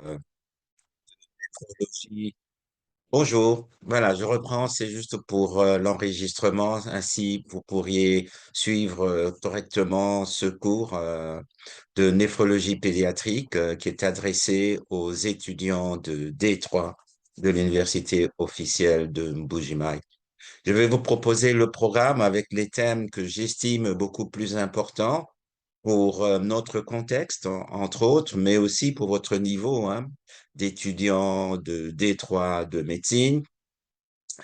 Néphrologie. Bonjour, voilà, je reprends, c'est juste pour l'enregistrement, ainsi vous pourriez suivre correctement ce cours de néphrologie pédiatrique qui est adressé aux étudiants de D3 de l'université officielle de Mbuji-Mayi. Je vais vous proposer le programme avec les thèmes que j'estime beaucoup plus importants pour notre contexte, entre autres, mais aussi pour votre niveau, hein, d'étudiant de D3 de médecine.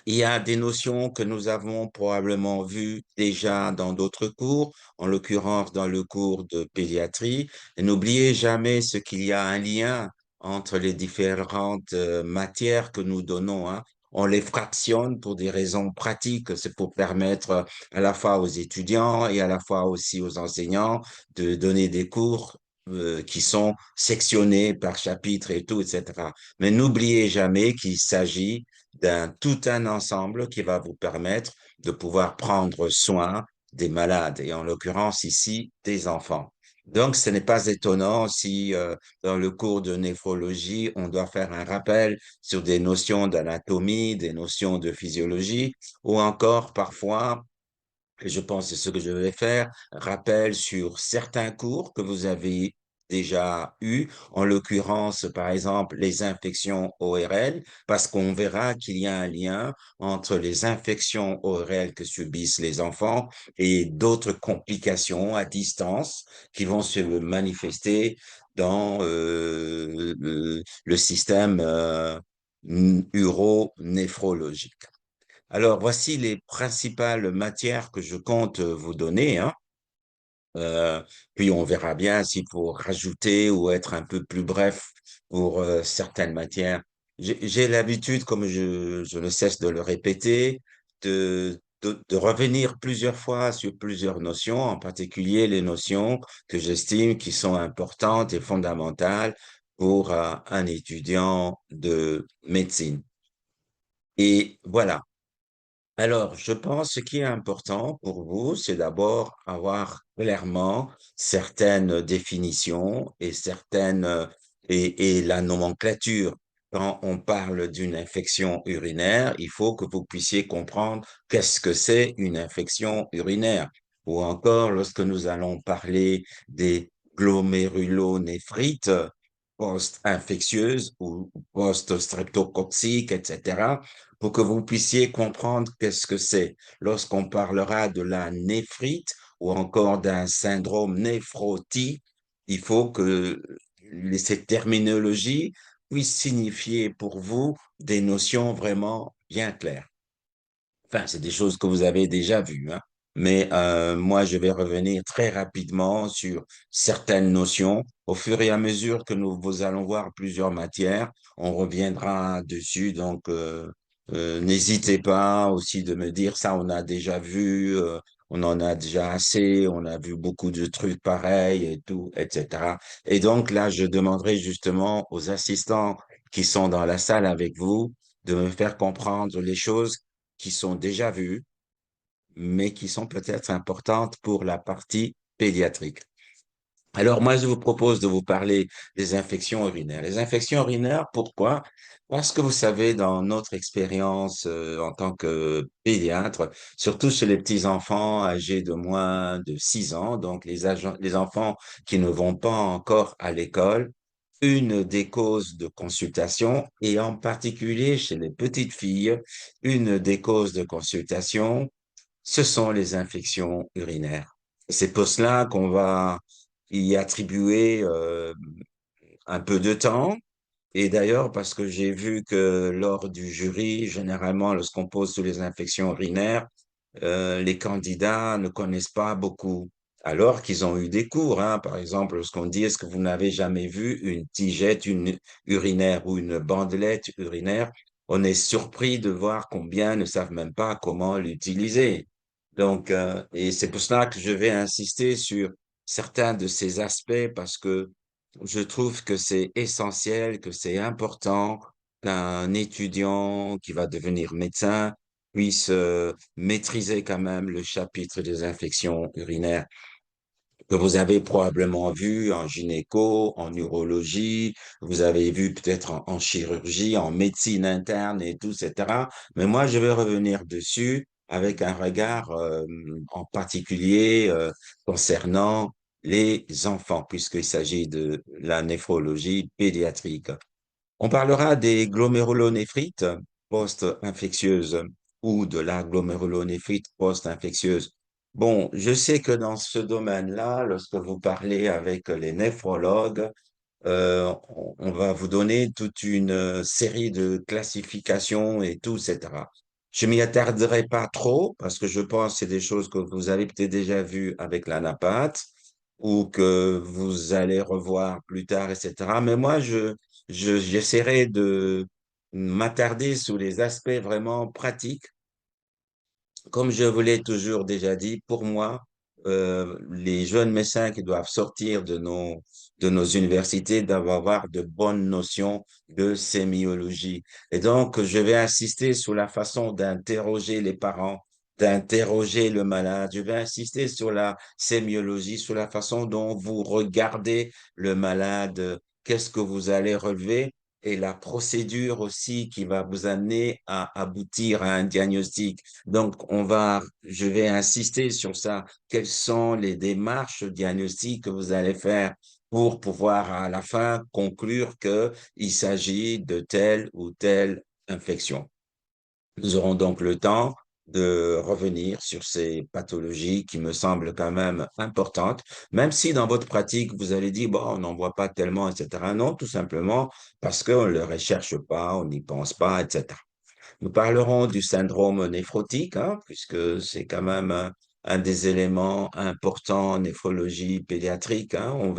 Il y a des notions que nous avons probablement vues déjà dans d'autres cours, en l'occurrence dans le cours de pédiatrie. Et n'oubliez jamais ce qu'il y a un lien entre les différentes matières que nous donnons, hein. On les fractionne pour des raisons pratiques. C'est pour permettre à la fois aux étudiants et à la fois aussi aux enseignants de donner des cours qui sont sectionnés par chapitre et tout, etc. Mais n'oubliez jamais qu'il s'agit d'un tout un ensemble qui va vous permettre de pouvoir prendre soin des malades et en l'occurrence ici des enfants. Donc, ce n'est pas étonnant si dans le cours de néphrologie, on doit faire un rappel sur des notions d'anatomie, des notions de physiologie, ou encore parfois et je pense que c'est ce que je vais faire, rappel sur certains cours que vous avez déjà eus, en l'occurrence, par exemple, les infections ORL, parce qu'on verra qu'il y a un lien entre les infections ORL que subissent les enfants et d'autres complications à distance qui vont se manifester dans le système uronéphrologique. Alors, voici les principales matières que je compte vous donner, hein. Euh, Puis on verra bien s'il faut rajouter ou être un peu plus bref pour certaines matières. J'ai l'habitude, comme je ne cesse de le répéter, de revenir plusieurs fois sur plusieurs notions, en particulier les notions que j'estime qui sont importantes et fondamentales pour un étudiant de médecine. Et voilà. Alors, je pense que ce qui est important pour vous, c'est d'abord avoir clairement certaines définitions et et la nomenclature. Quand on parle d'une infection urinaire, il faut que vous puissiez comprendre qu'est-ce que c'est une infection urinaire. Ou encore, lorsque nous allons parler des glomérulonéphrites post-infectieuses ou post-streptococciques, etc., pour que vous puissiez comprendre qu'est-ce que c'est. Lorsqu'on parlera de la néphrite ou encore d'un syndrome néphrotique, il faut que cette terminologie puisse signifier pour vous des notions vraiment bien claires. Enfin, c'est des choses que vous avez déjà vues, hein. Mais moi, je vais revenir très rapidement sur certaines notions. Au fur et à mesure que vous allons voir plusieurs matières, on reviendra dessus. Donc, n'hésitez pas aussi de me dire ça, on a déjà vu, on en a déjà assez, on a vu beaucoup de trucs pareils et tout, etc. Et donc là, je demanderai justement aux assistants qui sont dans la salle avec vous de me faire comprendre les choses qui sont déjà vues, mais qui sont peut-être importantes pour la partie pédiatrique. Alors, moi, je vous propose de vous parler des infections urinaires. Les infections urinaires, pourquoi? Parce que vous savez, dans notre expérience en tant que pédiatre, surtout chez les petits enfants âgés de moins de 6 ans, donc les enfants qui ne vont pas encore à l'école, une des causes de consultation, et en particulier chez les petites filles, une des causes de consultation, ce sont les infections urinaires. C'est pour cela qu'on va y attribuer un peu de temps. Et d'ailleurs, parce que j'ai vu que lors du jury, généralement, lorsqu'on pose sur les infections urinaires, les candidats ne connaissent pas beaucoup, alors qu'ils ont eu des cours, hein. Par exemple, lorsqu'on dit, est-ce que vous n'avez jamais vu une tigette urinaire ou une bandelette urinaire, on est surpris de voir combien ne savent même pas comment l'utiliser. Donc, et c'est pour cela que je vais insister sur certains de ces aspects parce que je trouve que c'est essentiel, que c'est important qu'un étudiant qui va devenir médecin puisse maîtriser quand même le chapitre des infections urinaires. que vous avez probablement vu en gynéco, en urologie, vous avez vu peut-être en chirurgie, en médecine interne et tout, etc. Mais moi, je vais revenir dessus avec un regard en particulier concernant les enfants, puisqu'il s'agit de la néphrologie pédiatrique. On parlera des glomérulonéphrite post-infectieuses ou de la glomérulonéphrite post-infectieuse. Bon, je sais que dans ce domaine-là, lorsque vous parlez avec les néphrologues, on va vous donner toute une série de classifications et tout, etc. Je m'y attarderai pas trop parce que je pense que c'est des choses que vous avez peut-être déjà vues avec la napate ou que vous allez revoir plus tard, etc. Mais moi, j'essaierai de m'attarder sur les aspects vraiment pratiques comme je vous l'ai toujours déjà dit, pour moi, les jeunes médecins qui doivent sortir de nos universités doivent avoir de bonnes notions de sémiologie. Et donc, je vais insister sur la façon d'interroger les parents, d'interroger le malade. Je vais insister sur la sémiologie, sur la façon dont vous regardez le malade, qu'est-ce que vous allez relever et la procédure aussi qui va vous amener à aboutir à un diagnostic. Donc, je vais insister sur ça. Quelles sont les démarches diagnostiques que vous allez faire pour pouvoir à la fin conclure qu'il s'agit de telle ou telle infection? Nous aurons donc le temps de revenir sur ces pathologies qui me semblent quand même importantes, même si dans votre pratique, vous allez dire, bon, on n'en voit pas tellement, etc. Non, tout simplement parce qu'on ne le recherche pas, on n'y pense pas, etc. Nous parlerons du syndrome néphrotique, hein, puisque c'est quand même un des éléments importants en néphrologie pédiatrique, hein. On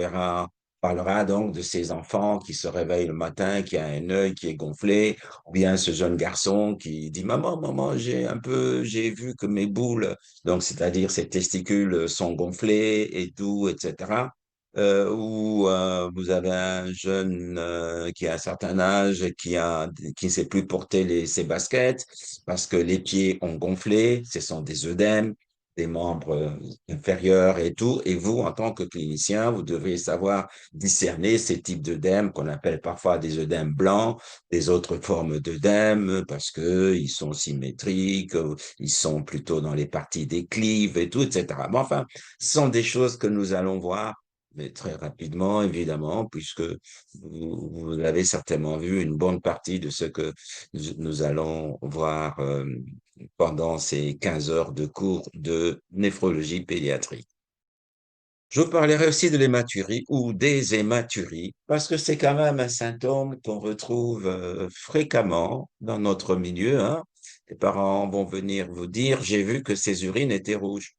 parlera donc de ces enfants qui se réveillent le matin, qui a un œil qui est gonflé, ou bien ce jeune garçon qui dit, Maman, maman, j'ai vu que mes boules, donc c'est-à-dire ses testicules sont gonflés et tout, etc. Ou vous avez un jeune qui a un certain âge, qui ne sait plus porter ses baskets parce que les pieds ont gonflé, ce sont des œdèmes, des membres inférieurs et tout. Et vous, en tant que clinicien, vous devriez savoir discerner ces types d'œdèmes qu'on appelle parfois des œdèmes blancs, des autres formes d'œdèmes parce que ils sont symétriques, ils sont plutôt dans les parties des clives et tout, etc. Mais enfin, ce sont des choses que nous allons voir mais très rapidement, évidemment, puisque vous avez certainement vu une bonne partie de ce que nous allons voir pendant ces 15 heures de cours de néphrologie pédiatrique. Je vous parlerai aussi de l'hématurie ou des hématuries, parce que c'est quand même un symptôme qu'on retrouve fréquemment dans notre milieu, hein. Les parents vont venir vous dire, j'ai vu que ses urines étaient rouges.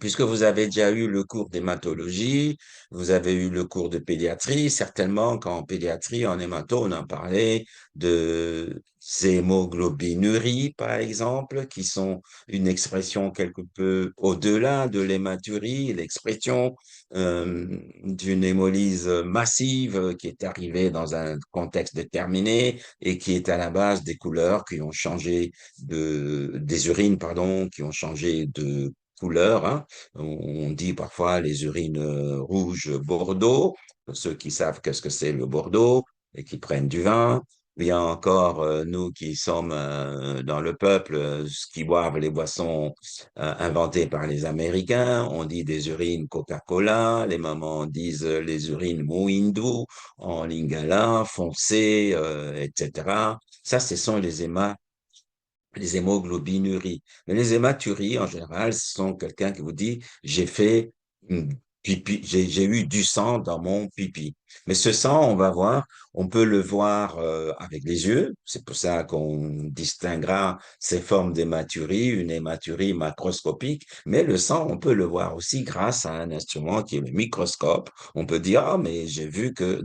Puisque vous avez déjà eu le cours d'hématologie, vous avez eu le cours de pédiatrie, certainement qu'en pédiatrie, en hémato, on en parlait de hémoglobinuries, par exemple, qui sont une expression quelque peu au-delà de l'hématurie, l'expression d'une hémolyse massive qui est arrivée dans un contexte déterminé et qui est à la base des couleurs qui ont changé des urines, pardon, qui ont changé de couleur, hein. On dit parfois les urines rouges Bordeaux, pour ceux qui savent qu'est-ce que c'est le Bordeaux et qui prennent du vin. Bien encore, nous qui sommes dans le peuple, qui boivent les boissons inventées par les Américains, on dit des urines Coca-Cola, les mamans disent les urines Mouindou, en Lingala, foncé, etc. Ça, ce sont les hémoglobinuries. Mais les hématuries, en général, ce sont quelqu'un qui vous dit, j'ai fait pipi, j'ai eu du sang dans mon pipi. Mais ce sang, on va voir, on peut le voir avec les yeux. C'est pour ça qu'on distinguera ces formes d'hématurie, une hématurie macroscopique. Mais le sang, on peut le voir aussi grâce à un instrument qui est le microscope. On peut dire, ah, mais j'ai vu que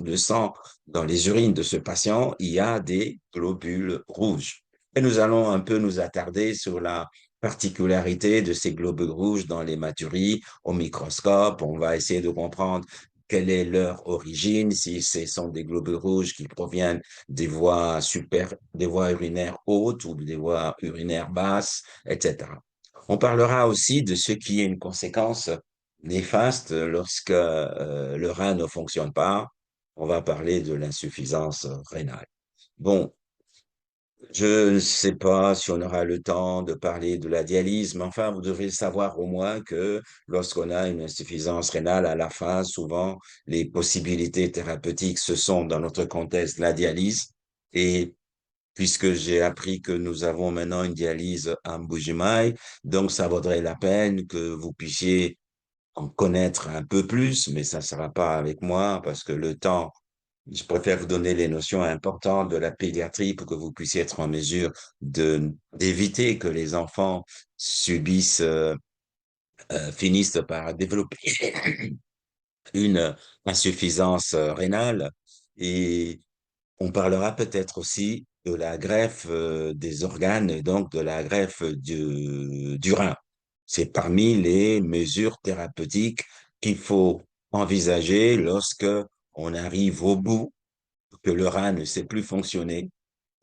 le sang, dans les urines de ce patient, il y a des globules rouges. Et nous allons un peu nous attarder sur la particularité de ces globules rouges dans les maturies au microscope. On va essayer de comprendre quelle est leur origine, si ce sont des globules rouges qui proviennent des voies urinaires hautes ou des voies urinaires basses, etc. On parlera aussi de ce qui est une conséquence néfaste lorsque le rein ne fonctionne pas. On va parler de l'insuffisance rénale. Bon, je ne sais pas si on aura le temps de parler de la dialyse, mais enfin, vous devez savoir au moins que lorsqu'on a une insuffisance rénale, à la fin, souvent, les possibilités thérapeutiques, ce sont, dans notre contexte, la dialyse. Et puisque j'ai appris que nous avons maintenant une dialyse à Mbujimaï, donc ça vaudrait la peine que vous puissiez en connaître un peu plus, mais ça ne sera pas avec moi parce que le temps, je préfère vous donner les notions importantes de la pédiatrie pour que vous puissiez être en mesure d'éviter que les enfants subissent, finissent par développer une insuffisance rénale. Et on parlera peut-être aussi de la greffe des organes et donc de la greffe du rein. C'est parmi les mesures thérapeutiques qu'il faut envisager lorsque on arrive au bout, que le rein ne sait plus fonctionner.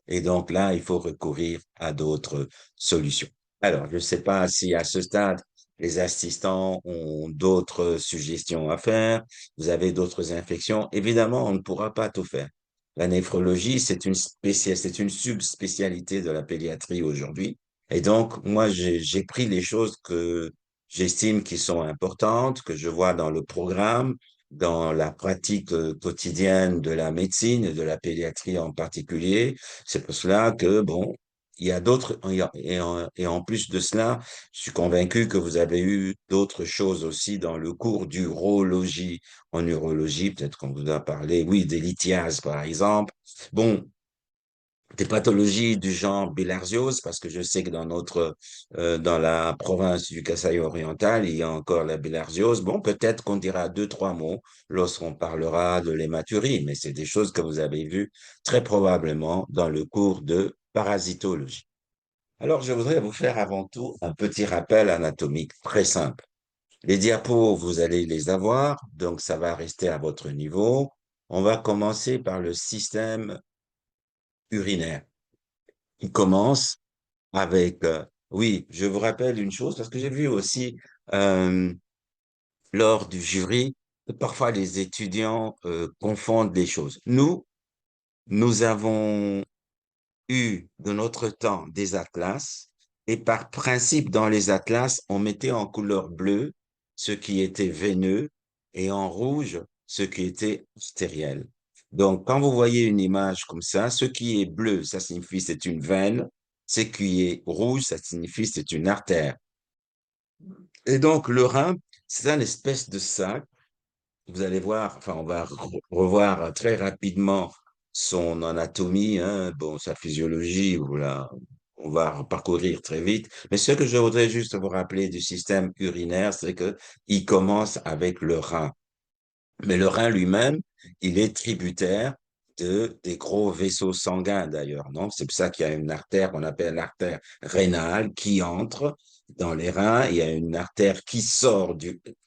Et donc là, il faut recourir à d'autres solutions. Alors, je ne sais pas si à ce stade, les assistants ont d'autres suggestions à faire. Vous avez d'autres infections. Évidemment, on ne pourra pas tout faire. La néphrologie, c'est une subspécialité de la pédiatrie aujourd'hui. Et donc, moi, j'ai pris les choses que j'estime qui sont importantes, que je vois dans le programme, dans la pratique quotidienne de la médecine et de la pédiatrie en particulier. C'est pour cela que, bon, il y a d'autres, et en plus de cela, je suis convaincu que vous avez eu d'autres choses aussi dans le cours d'urologie. En urologie, peut-être qu'on vous a parlé, oui, des lithiases, par exemple. Bon, des pathologies du genre bilharziose, parce que je sais que dans la province du Kasaï oriental, il y a encore la bilharziose. Bon, peut-être qu'on dira deux, trois mots lorsqu'on parlera de l'hématurie, mais c'est des choses que vous avez vues très probablement dans le cours de parasitologie. Alors, je voudrais vous faire avant tout un petit rappel anatomique très simple. Les diapos, vous allez les avoir, donc ça va rester à votre niveau. On va commencer par le système urinaire. Il commence avec, oui, je vous rappelle une chose, parce que j'ai vu aussi euh, lors du jury, que parfois les étudiants confondent les choses. Nous avons eu de notre temps des atlas, et par principe, dans les atlas, on mettait en couleur bleue ce qui était veineux et en rouge ce qui était artériel. Donc, quand vous voyez une image comme ça, ce qui est bleu, ça signifie c'est une veine, ce qui est rouge, ça signifie c'est une artère. Et donc, le rein, c'est un espèce de sac. Vous allez voir, enfin, on va revoir très rapidement son anatomie, hein, bon, sa physiologie, voilà, on va parcourir très vite. Mais ce que je voudrais juste vous rappeler du système urinaire, c'est que il commence avec le rein. Mais le rein lui-même, il est tributaire des gros vaisseaux sanguins d'ailleurs, non? C'est pour ça qu'il y a une artère qu'on appelle l'artère rénale qui entre dans les reins. Il y a une artère qui sort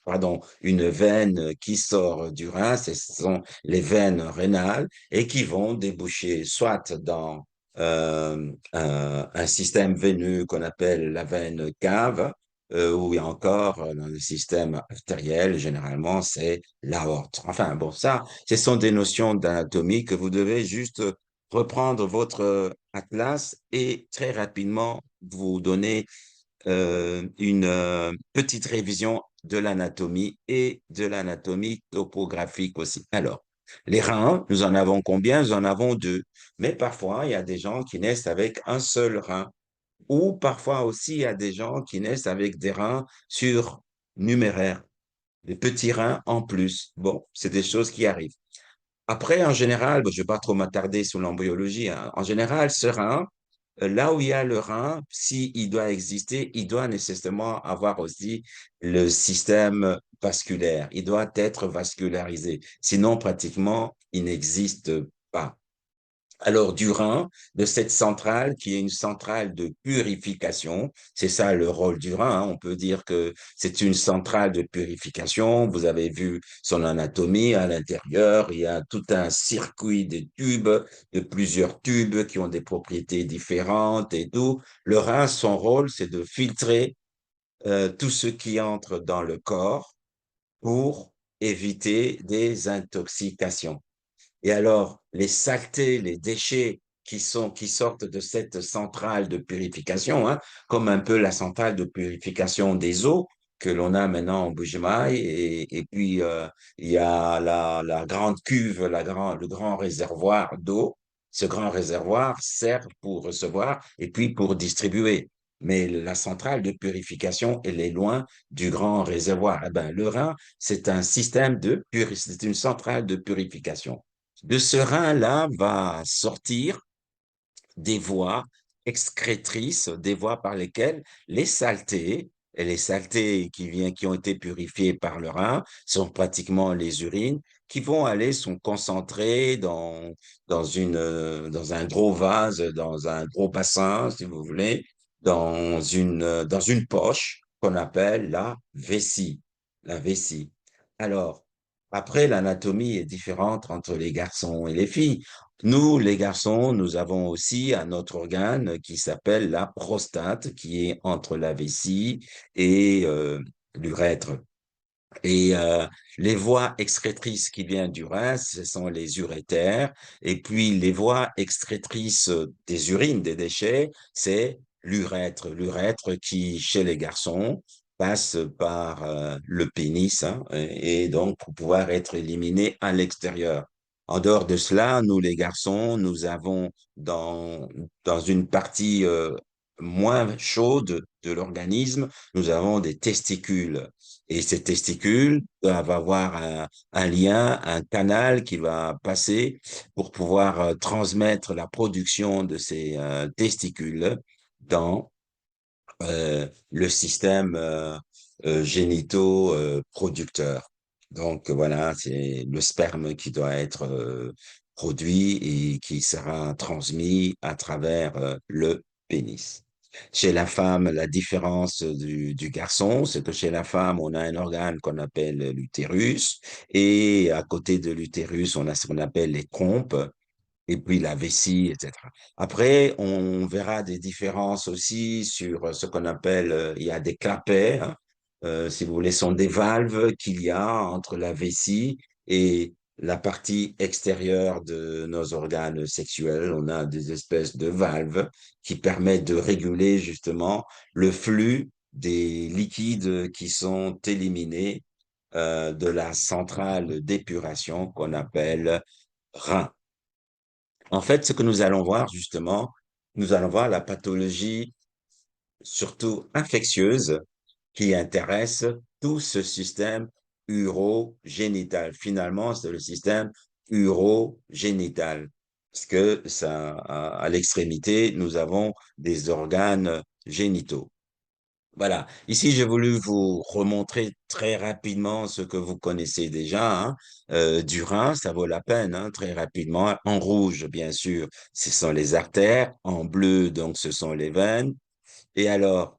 pardon, une veine qui sort du rein. Ce sont les veines rénales et qui vont déboucher soit dans un système veineux qu'on appelle la veine cave, ou encore dans le système artériel, généralement, c'est l'aorte. Enfin, bon, ça, ce sont des notions d'anatomie que vous devez juste reprendre votre atlas et très rapidement vous donner une petite révision de l'anatomie et de l'anatomie topographique aussi. Alors, les reins, nous en avons combien? Nous en avons deux. Mais parfois, il y a des gens qui naissent avec un seul rein. Ou parfois aussi, il y a des gens qui naissent avec des reins surnuméraires, des petits reins en plus. Bon, c'est des choses qui arrivent. Après, en général, bon, je ne vais pas trop m'attarder sur l'embryologie, hein. En général, ce rein, là où il y a le rein, s'il doit exister, il doit nécessairement avoir aussi le système vasculaire. Il doit être vascularisé. Sinon, pratiquement, il n'existe pas. Alors, du rein, de cette centrale qui est une centrale de purification, c'est ça le rôle du rein, hein. On peut dire que c'est une centrale de purification. Vous avez vu son anatomie à l'intérieur. Il y a tout un circuit de tubes, de plusieurs tubes qui ont des propriétés différentes et tout. Le rein, son rôle, c'est de filtrer tout ce qui entre dans le corps pour éviter des intoxications. Et alors, les saletés, les déchets qui sortent de cette centrale de purification, hein, comme un peu la centrale de purification des eaux que l'on a maintenant en Bujimaï, et puis il y a la grande cuve, le grand réservoir d'eau. Ce grand réservoir sert pour recevoir et puis pour distribuer. Mais la centrale de purification, elle est loin du grand réservoir. Eh ben, le Rhin, c'est une centrale de purification. De ce rein-là va sortir des voies excrétrices, des voies par lesquelles les saletés, et les saletés qui ont été purifiées par le rein, sont pratiquement les urines, qui vont aller sont concentrées dans un gros vase, dans un gros bassin, si vous voulez, dans une poche qu'on appelle la vessie. La vessie. Alors, après, l'anatomie est différente entre les garçons et les filles. Nous, les garçons, nous avons aussi un autre organe qui s'appelle la prostate, qui est entre la vessie et l'urètre. Et les voies excrétrices qui viennent du rein, ce sont les urétères. Et puis les voies excrétrices des urines, des déchets, c'est l'urètre. L'urètre qui, chez les garçons, passe par le pénis, hein, et donc pour pouvoir être éliminé à l'extérieur. En dehors de cela, nous les garçons, nous avons dans une partie moins chaude de l'organisme, nous avons des testicules. Et ces testicules doivent avoir un lien, un canal qui va passer pour pouvoir transmettre la production de ces testicules dans le système génito-producteur. Donc voilà, c'est le sperme qui doit être produit et qui sera transmis à travers le pénis. Chez la femme, la différence du garçon, c'est que chez la femme, on a un organe qu'on appelle l'utérus et à côté de l'utérus, on a ce qu'on appelle les trompes et puis la vessie, etc. Après, on verra des différences aussi sur ce qu'on appelle, il y a des clapets, hein, si vous voulez, sont des valves qu'il y a entre la vessie et la partie extérieure de nos organes sexuels. On a des espèces de valves qui permettent de réguler justement le flux des liquides qui sont éliminés de la centrale d'épuration qu'on appelle rein. En fait, ce que nous allons voir justement, nous allons voir la pathologie surtout infectieuse qui intéresse tout ce système urogénital. Finalement, c'est le système urogénital parce que ça, à l'extrémité, nous avons des organes génitaux. Voilà. Ici, j'ai voulu vous remontrer très rapidement ce que vous connaissez déjà, hein. Du rein, ça vaut la peine, hein, très rapidement. En rouge, bien sûr, ce sont les artères. En bleu, donc, ce sont les veines. Et alors,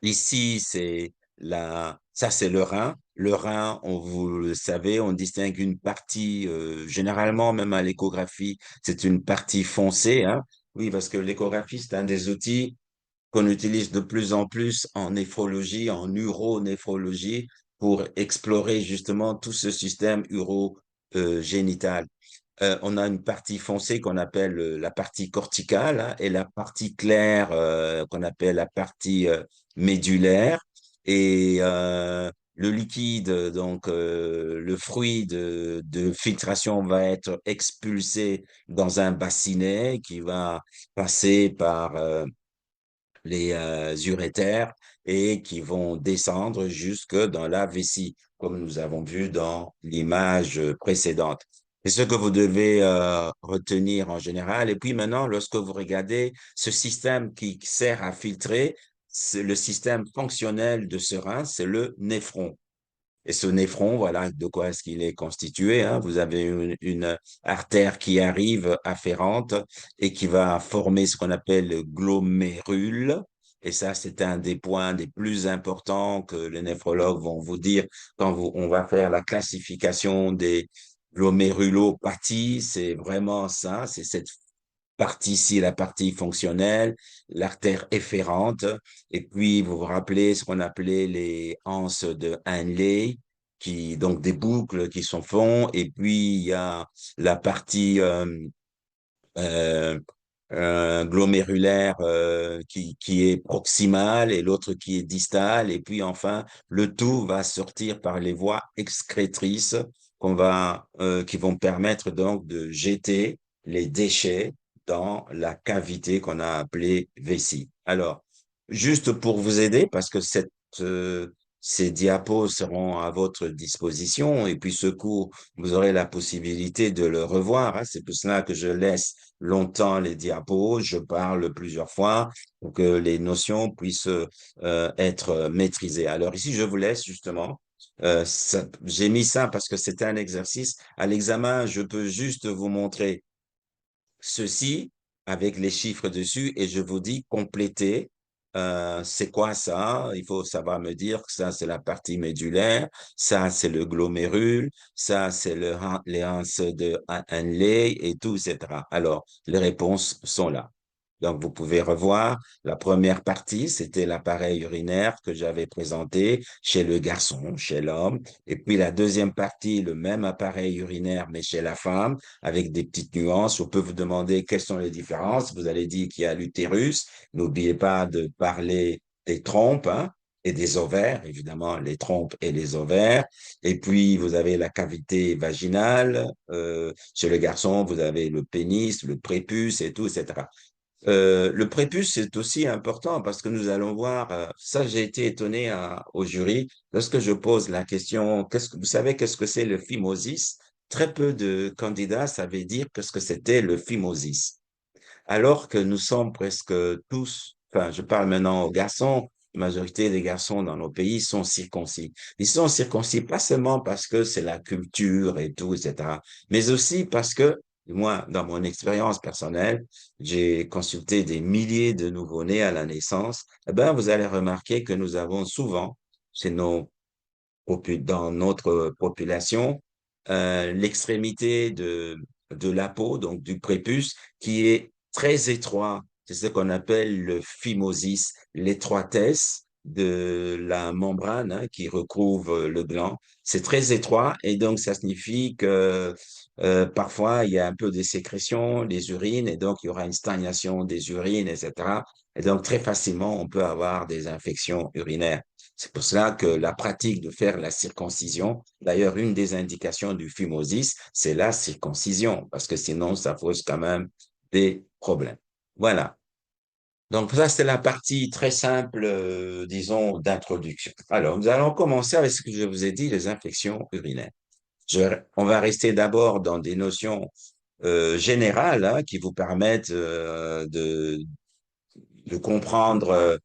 ici, ça c'est le rein. Le rein, vous le savez, on distingue une partie, généralement, même à l'échographie, c'est une partie foncée, hein. Oui, parce que l'échographie, c'est un des outils qu'on utilise de plus en plus en néphrologie, en uronéphrologie, pour explorer justement tout ce système urogénital. On a une partie foncée qu'on appelle la partie corticale, hein, et la partie claire qu'on appelle la partie médulaire. Et le liquide, donc le fruit de filtration va être expulsé dans un bassinet qui va passer par les urétères et qui vont descendre jusque dans la vessie, comme nous avons vu dans l'image précédente. C'est ce que vous devez retenir en général. Et puis maintenant, lorsque vous regardez ce système qui sert à filtrer, c'est le système fonctionnel de ce rein, c'est le néphron. Et ce néphron, voilà de quoi est-ce qu'il est constitué, hein. Vous avez une artère qui arrive afférente et qui va former ce qu'on appelle le glomérule. Et ça, c'est un des points des plus importants que les néphrologues vont vous dire quand on va faire la classification des glomérulopathies. C'est vraiment ça, c'est cette partie-ci, la partie fonctionnelle, l'artère efférente, et puis vous vous rappelez ce qu'on appelait les anses de Henle, donc des boucles qui sont font, et puis il y a la partie euh, glomérulaire qui est proximale et l'autre qui est distale. Et puis enfin, le tout va sortir par les voies excrétrices qui vont permettre donc de jeter les déchets dans la cavité qu'on a appelée vessie. Alors, juste pour vous aider, parce que euh, ces diapos seront à votre disposition et puis ce cours, vous aurez la possibilité de le revoir, hein. C'est pour cela que je laisse longtemps les diapos, je parle plusieurs fois pour que les notions puissent être maîtrisées. Alors ici, je vous laisse justement. J'ai mis ça parce que c'était un exercice. À l'examen, je peux juste vous montrer ceci avec les chiffres dessus et je vous dis complétez. C'est quoi ça? Ça va me dire que ça, c'est la partie médulaire, ça, c'est le glomérule, ça, c'est les hans de Henle et tout, etc. Alors, les réponses sont là. Donc, vous pouvez revoir la première partie, c'était l'appareil urinaire que j'avais présenté chez le garçon, chez l'homme. Et puis la deuxième partie, le même appareil urinaire, mais chez la femme, avec des petites nuances. On peut vous demander quelles sont les différences. Vous allez dire qu'il y a l'utérus. N'oubliez pas de parler des trompes, hein, et des ovaires, évidemment, les trompes et les ovaires. Et puis, vous avez la cavité vaginale. Chez le garçon, vous avez le pénis, le prépuce et tout, etc. Le prépuce, c'est aussi important parce que nous allons voir, ça j'ai été étonné au jury, lorsque je pose la question, vous savez qu'est-ce que c'est le phimosis? Très peu de candidats savaient dire qu'est-ce que c'était le phimosis. Alors que nous sommes presque tous, enfin je parle maintenant aux garçons, la majorité des garçons dans nos pays sont circoncis. Ils sont circoncis pas seulement parce que c'est la culture et tout, etc., mais aussi parce que moi, dans mon expérience personnelle, j'ai consulté des milliers de nouveau-nés à la naissance. Eh ben, vous allez remarquer que nous avons souvent, chez dans notre population, l'extrémité de la peau, donc du prépuce, qui est très étroit. C'est ce qu'on appelle le phimosis, l'étroitesse de la membrane, hein, qui recouvre le gland. C'est très étroit et donc ça signifie que parfois il y a un peu des sécrétions, des urines et donc il y aura une stagnation des urines, etc. Et donc très facilement on peut avoir des infections urinaires. C'est pour cela que la pratique de faire la circoncision, d'ailleurs, une des indications du phimosis, c'est la circoncision, parce que sinon, ça pose quand même des problèmes. Voilà. Donc, ça, c'est la partie très simple, disons, d'introduction. Alors, nous allons commencer avec ce que je vous ai dit, les infections urinaires. On va rester d'abord dans des notions générales, hein, qui vous permettent de comprendre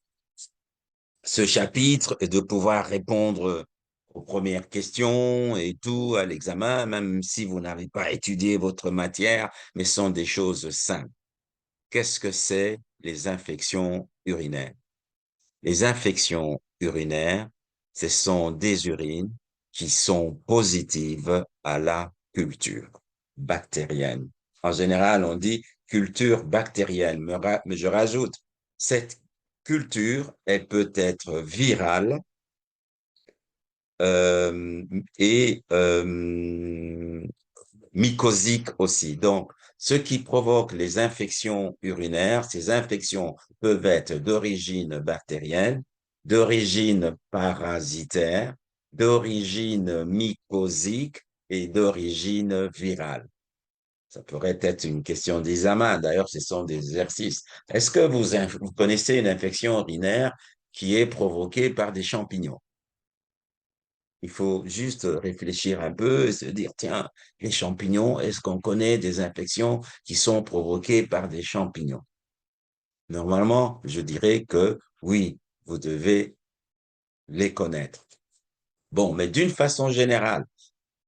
ce chapitre et de pouvoir répondre aux premières questions et tout à l'examen, même si vous n'avez pas étudié votre matière, mais ce sont des choses simples. Qu'est-ce que c'est les infections urinaires? Les infections urinaires, ce sont des urines qui sont positives à la culture bactérienne. En général, on dit culture bactérienne, mais je rajoute, cette culture, elle peut être virale euh, et mycosique aussi. Donc, ce qui provoque les infections urinaires, ces infections peuvent être d'origine bactérienne, d'origine parasitaire, d'origine mycosique et d'origine virale. Ça pourrait être une question d'examen. D'ailleurs, ce sont des exercices. Est-ce que vous connaissez une infection urinaire qui est provoquée par des champignons? Il faut juste réfléchir un peu et se dire, tiens, les champignons, est-ce qu'on connaît des infections qui sont provoquées par des champignons? Normalement, je dirais que oui, vous devez les connaître. Bon, mais d'une façon générale,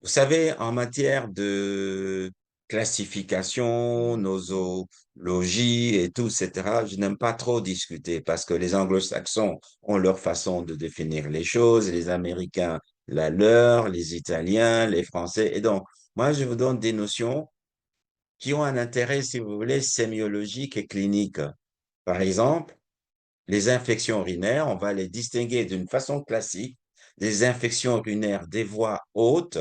vous savez, en matière de classification, nosologie et tout, etc., je n'aime pas trop discuter parce que les anglo-saxons ont leur façon de définir les choses, les Américains la leur, les Italiens, les Français. Et donc, moi, je vous donne des notions qui ont un intérêt, si vous voulez, sémiologique et clinique. Par exemple, les infections urinaires, on va les distinguer d'une façon classique des infections urinaires des voies hautes.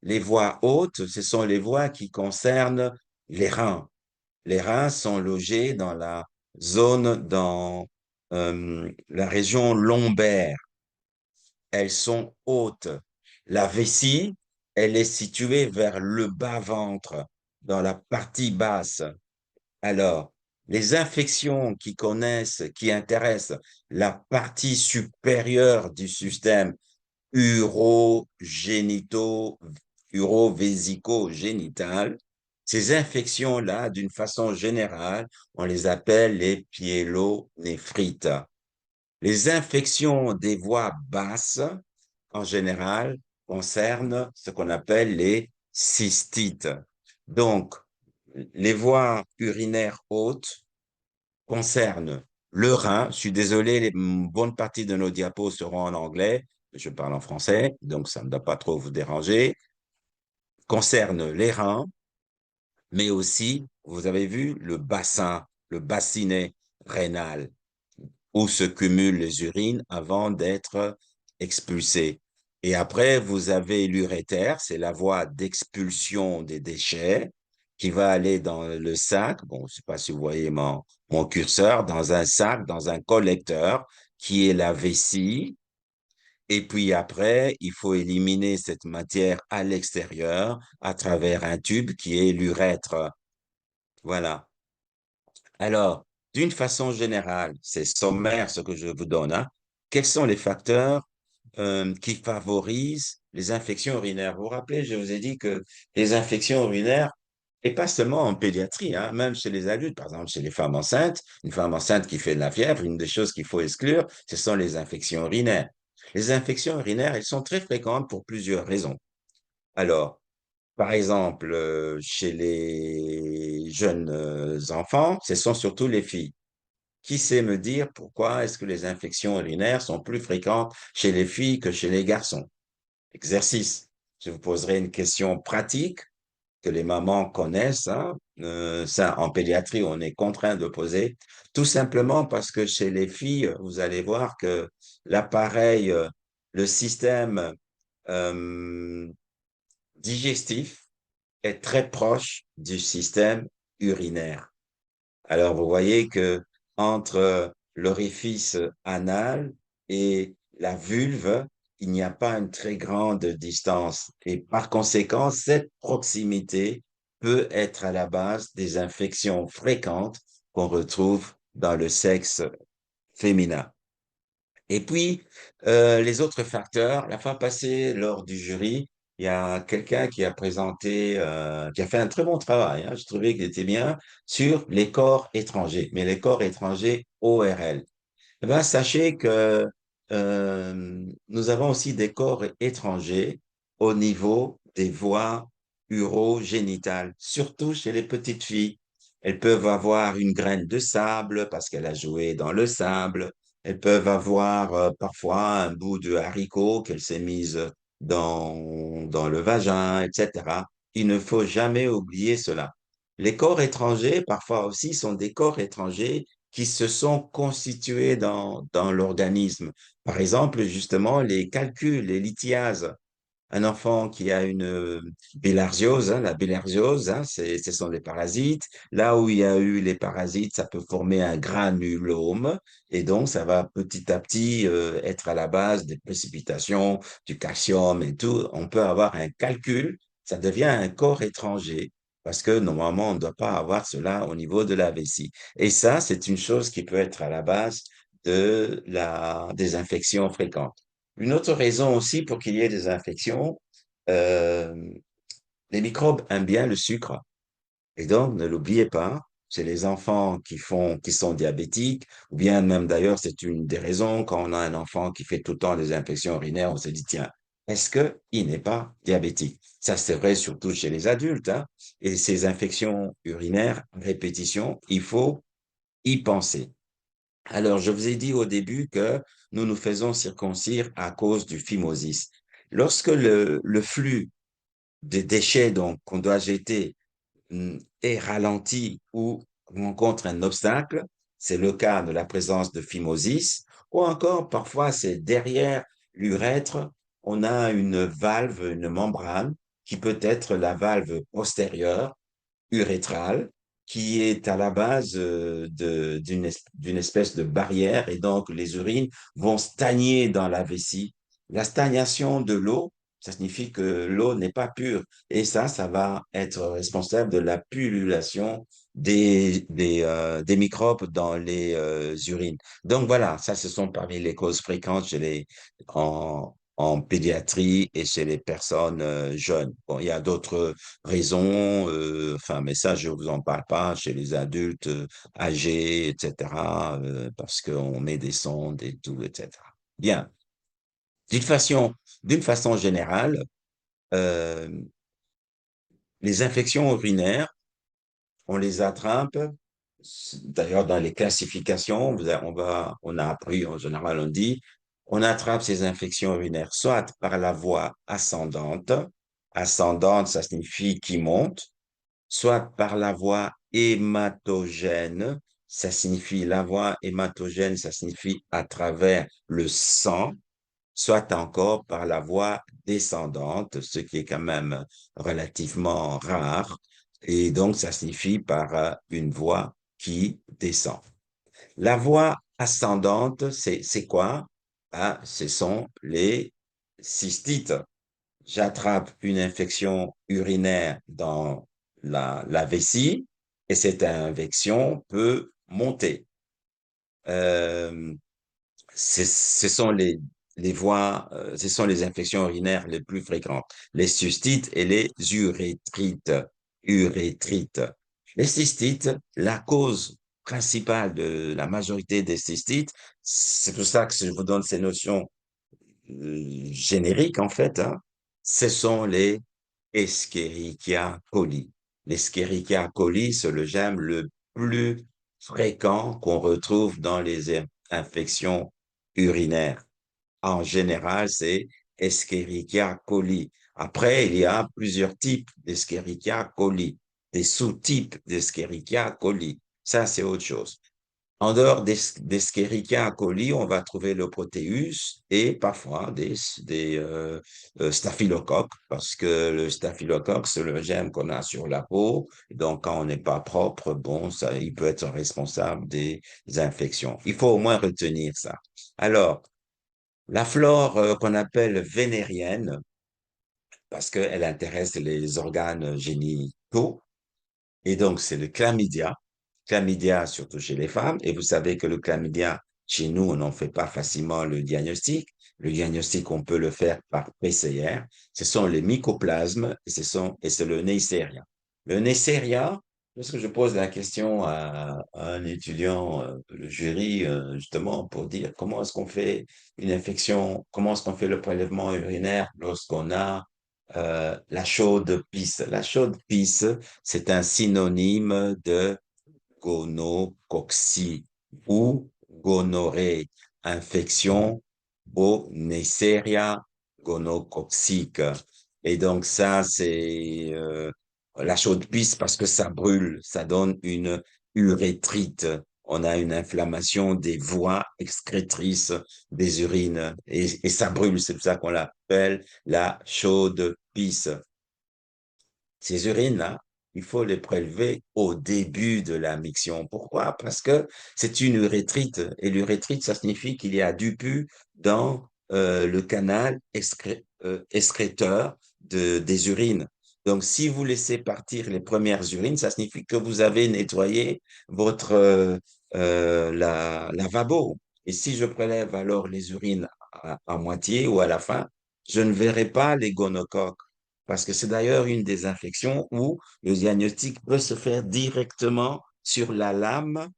Les voies hautes, ce sont les voies qui concernent les reins. Les reins sont logés dans la zone, dans la région lombaire. Elles sont hautes. La vessie, elle est située vers le bas-ventre, dans la partie basse. Alors, les infections qui intéressent la partie supérieure du système urogénito, urovésico-génital, ces infections-là, d'une façon générale, on les appelle les pyélonéphrites. Les infections des voies basses, en général, concernent ce qu'on appelle les cystites. Donc, les voies urinaires hautes concernent le rein. Je suis désolé, une bonne partie de nos diapos seront en anglais. Je parle en français, donc ça ne doit pas trop vous déranger. Concerne les reins, mais aussi, vous avez vu, le bassin, le bassinet rénal, où se cumulent les urines avant d'être expulsées. Et après, vous avez l'urétère, c'est la voie d'expulsion des déchets qui va aller dans le sac. Bon, je ne sais pas si vous voyez mon curseur, dans un sac, dans un collecteur qui est la vessie. Et puis après, il faut éliminer cette matière à l'extérieur à travers un tube qui est l'urètre. Voilà. Alors, d'une façon générale, c'est sommaire ce que je vous donne, hein. Quels sont les facteurs qui favorisent les infections urinaires? Vous vous rappelez, je vous ai dit que les infections urinaires, et pas seulement en pédiatrie, hein, même chez les adultes, par exemple chez les femmes enceintes, une femme enceinte qui fait de la fièvre, une des choses qu'il faut exclure, ce sont les infections urinaires. Les infections urinaires, elles sont très fréquentes pour plusieurs raisons. Alors, par exemple, chez les jeunes enfants, ce sont surtout les filles. Qui sait me dire pourquoi est-ce que les infections urinaires sont plus fréquentes chez les filles que chez les garçons? Exercice. Je vous poserai une question pratique que les mamans connaissent, hein. Ça, en pédiatrie, on est contraint de poser, tout simplement parce que chez les filles, vous allez voir que l'appareil, le système euh, digestif est très proche du système urinaire. Alors, vous voyez que entre l'orifice anal et la vulve, il n'y a pas une très grande distance. Et par conséquent, cette proximité peut être à la base des infections fréquentes qu'on retrouve dans le sexe féminin. Et puis, les autres facteurs, la fois passée, lors du jury, il y a quelqu'un qui a présenté, qui a fait un très bon travail, hein, je trouvais qu'il était bien, sur les corps étrangers, mais les corps étrangers ORL. Eh ben, sachez que nous avons aussi des corps étrangers au niveau des voies urogénitales, surtout chez les petites filles. Elles peuvent avoir une graine de sable parce qu'elle a joué dans le sable. Elles peuvent avoir parfois un bout de haricot qu'elle s'est mise dans le vagin, etc. Il ne faut jamais oublier cela. Les corps étrangers, parfois aussi, sont des corps étrangers qui se sont constitués dans l'organisme. Par exemple, justement, les calculs, les lithiases. Un enfant qui a une bilharziose, hein, la bilharziose, hein, ce sont des parasites. Là où il y a eu les parasites, ça peut former un granulome et donc ça va petit à petit être à la base des précipitations, du calcium et tout. On peut avoir un calcul, ça devient un corps étranger parce que normalement on ne doit pas avoir cela au niveau de la vessie. Et ça, c'est une chose qui peut être à la base des infections fréquentes. Une autre raison aussi pour qu'il y ait des infections, euh, les microbes aiment bien le sucre. Et donc, ne l'oubliez pas, chez les enfants qui sont diabétiques, ou bien même d'ailleurs, c'est une des raisons, quand on a un enfant qui fait tout le temps des infections urinaires, on se dit, tiens, est-ce qu'il n'est pas diabétique? Ça, c'est vrai surtout chez les adultes, hein. Et ces infections urinaires, répétition, il faut y penser. Alors, je vous ai dit au début que nous nous faisons circoncire à cause du phimosis. Lorsque le flux des déchets donc qu'on doit jeter est ralenti ou rencontre un obstacle, c'est le cas de la présence de phimosis, ou encore parfois c'est derrière l'urètre, on a une valve, une membrane qui peut être la valve postérieure urétrale qui est à la base d'une espèce de barrière et donc les urines vont stagner dans la vessie. La stagnation de l'eau, ça signifie que l'eau n'est pas pure et ça va être responsable de la pullulation des microbes dans les urines. Donc voilà, ça ce sont parmi les causes fréquentes en pédiatrie et chez les personnes jeunes. Bon, il y a d'autres raisons, enfin, mais ça, je vous en parle pas chez les adultes âgés, etc., parce qu'on met des sondes et tout, etc. Bien. D'une façon, d'une façon générale, euh, les infections urinaires, on les attrape. D'ailleurs, dans les classifications, on a appris, en général, on dit, on attrape ces infections urinaires soit par la voie ascendante. Ascendante, ça signifie qui monte, soit par la voie hématogène, ça signifie la voie hématogène, ça signifie à travers le sang, soit encore par la voie descendante, ce qui est quand même relativement rare, et donc ça signifie par une voie qui descend. La voie ascendante, c'est quoi? Ah, ce sont les cystites. J'attrape une infection urinaire dans la vessie et cette infection peut monter. Euh, ce sont les voies, ce sont les infections urinaires les plus fréquentes, les cystites et les urétrites. Urétrites. Les cystites, la cause principale de la majorité des cystites, c'est pour ça que je vous donne ces notions génériques en fait, hein, ce sont les Escherichia coli. L'Escherichia coli, c'est le germe le plus fréquent qu'on retrouve dans les infections urinaires. En général, c'est Escherichia coli. Après, il y a plusieurs types d'Escherichia coli, des sous-types d'Escherichia coli. Ça, c'est autre chose. En dehors d'Escherichia coli, on va trouver le protéus et parfois des staphylocoques, parce que le staphylocoque, c'est le germe qu'on a sur la peau. Donc, quand on n'est pas propre, bon, ça, il peut être responsable des infections. Il faut au moins retenir ça. Alors, la flore qu'on appelle vénérienne, parce qu'elle intéresse les organes génitaux, et donc, c'est le chlamydia. Chlamydia, surtout chez les femmes. Et vous savez que le chlamydia, chez nous, on n'en fait pas facilement le diagnostic. Le diagnostic, on peut le faire par PCR. Ce sont les mycoplasmes et c'est le Neisseria. Le Neisseria, lorsque je pose la question à un étudiant, le jury, justement, pour dire comment est-ce qu'on fait une infection, comment est-ce qu'on fait le prélèvement urinaire lorsqu'on a la chaude pisse. La chaude pisse, c'est un synonyme de gonococcie ou gonorrhée, infection au Neisseria gonococcique. Et donc ça, c'est la chaude pisse parce que ça brûle, ça donne une urétrite. On a une inflammation des voies excrétrices des urines et ça brûle. C'est pour ça qu'on l'appelle la chaude pisse. Ces urines-là, il faut les prélever au début de la miction. Pourquoi? Parce que c'est une urétrite. Et l'urétrite, ça signifie qu'il y a du pus dans le canal excréteur des urines. Donc, si vous laissez partir les premières urines, ça signifie que vous avez nettoyé votre lavabo. Et si je prélève alors les urines à moitié ou à la fin, je ne verrai pas les gonocoques. Parce que c'est d'ailleurs une des infections où le diagnostic peut se faire directement sur la lame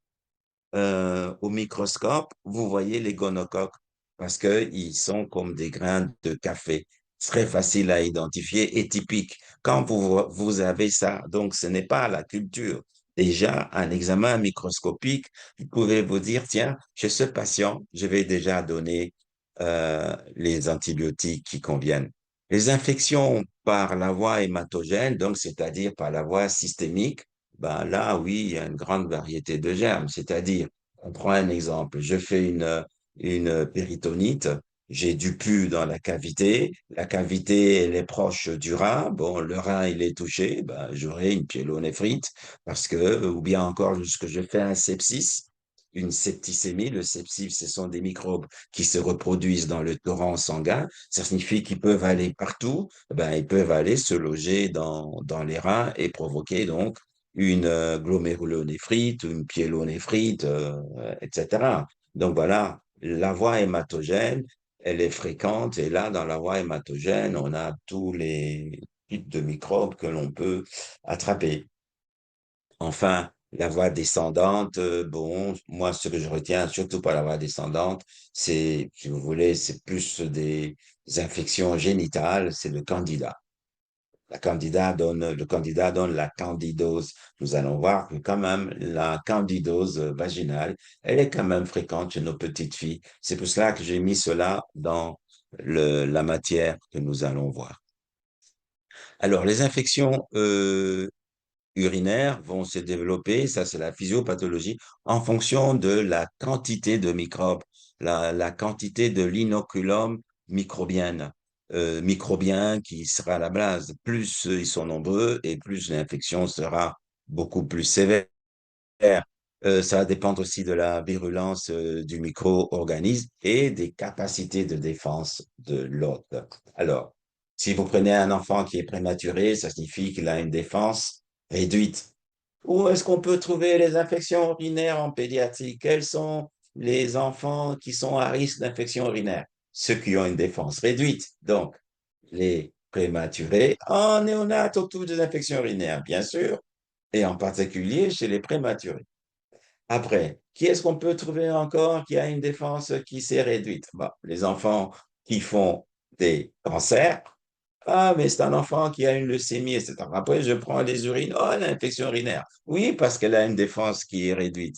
au microscope. Vous voyez les gonocoques parce qu'ils sont comme des grains de café. Très facile à identifier et typique. Quand vous avez ça, donc ce n'est pas la culture. Déjà, un examen microscopique, vous pouvez vous dire, tiens, chez ce patient, je vais déjà donner les antibiotiques qui conviennent. Les infections par la voie hématogène, donc c'est-à-dire par la voie systémique, ben là, oui, il y a une grande variété de germes. C'est-à-dire, on prend un exemple, je fais une péritonite j'ai du pus dans la cavité, elle est proche du rein, bon, le rein, il est touché, ben, j'aurai une pyélonéphrite, parce que, ou bien encore, lorsque je fais un sepsis, une septicémie, le sepsis, ce sont des microbes qui se reproduisent dans le torrent sanguin, ça signifie qu'ils peuvent aller partout, ben, ils peuvent aller se loger dans les reins et provoquer donc une glomérulonéphrite, une pyélonéphrite, etc. Donc voilà, la voie hématogène, elle est fréquente et là, dans la voie hématogène, on a tous les types de microbes que l'on peut attraper. Enfin, la voie descendante, bon, moi, ce que je retiens, surtout pas la voie descendante, c'est, si vous voulez, c'est plus des infections génitales, c'est le candida. Le candidat donne la candidose. Nous allons voir que quand même, la candidose vaginale, elle est quand même fréquente chez nos petites filles. C'est pour cela que j'ai mis cela dans la matière que nous allons voir. Alors, les infections urinaires vont se développer, ça c'est la physiopathologie, en fonction de la quantité de microbes, la quantité de l'inoculum microbien qui sera à la base. Plus ils sont nombreux et plus l'infection sera beaucoup plus sévère. Ça va dépendre aussi de la virulence du micro-organisme et des capacités de défense de l'hôte. Alors, si vous prenez un enfant qui est prématuré, ça signifie qu'il a une défense réduite. Où est-ce qu'on peut trouver les infections urinaires en pédiatrie? Quels sont les enfants qui sont à risque d'infection urinaire? Ceux qui ont une défense réduite. Donc, les prématurés en néonat autour des infections urinaires, bien sûr, et en particulier chez les prématurés. Après, qui est-ce qu'on peut trouver encore qui a une défense qui s'est réduite? Bon, les enfants qui font des cancers. Ah, mais c'est un enfant qui a une leucémie, etc. Après, je prends les urines. Oh, l'infection urinaire. Oui, parce qu'elle a une défense qui est réduite.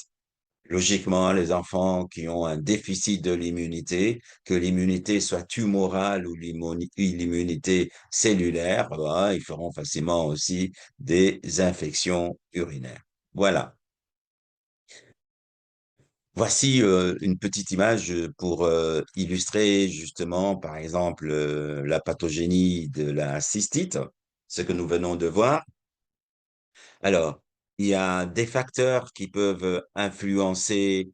Logiquement, les enfants qui ont un déficit de l'immunité, que l'immunité soit tumorale ou l'immunité cellulaire, bah, ils feront facilement aussi des infections urinaires. Voilà. Voici une petite image pour illustrer justement, par exemple, la pathogénie de la cystite, ce que nous venons de voir. Alors, il y a des facteurs qui peuvent influencer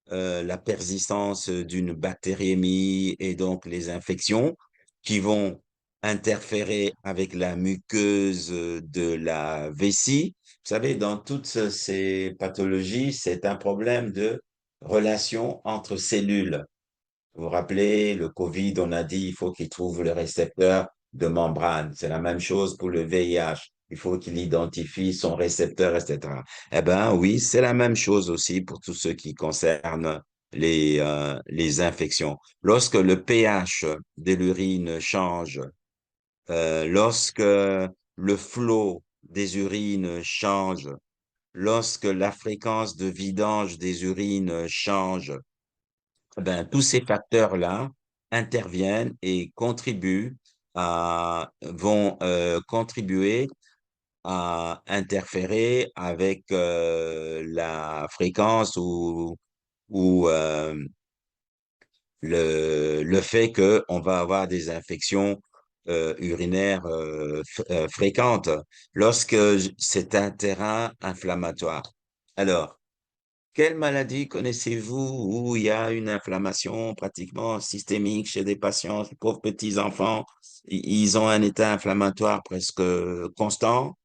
la persistance d'une bactériémie et donc les infections qui vont interférer avec la muqueuse de la vessie. Vous savez, dans toutes ces pathologies, c'est un problème de relation entre cellules. Vous vous rappelez, le Covid, on a dit il faut qu'il trouve le récepteur de membrane. C'est la même chose pour le VIH. Il faut qu'il identifie son récepteur, etc. Eh ben oui, c'est la même chose aussi pour tout ce qui concerne les infections. Lorsque le pH de l'urine change, lorsque le flot des urines change, lorsque la fréquence de vidange des urines change, ben, tous ces facteurs-là interviennent et vont contribuer à interférer avec la fréquence ou le fait qu'on va avoir des infections urinaires fréquentes lorsque c'est un terrain inflammatoire. Alors, quelle maladie connaissez-vous où il y a une inflammation pratiquement systémique chez des patients, ces pauvres petits enfants, ils ont un état inflammatoire presque constant.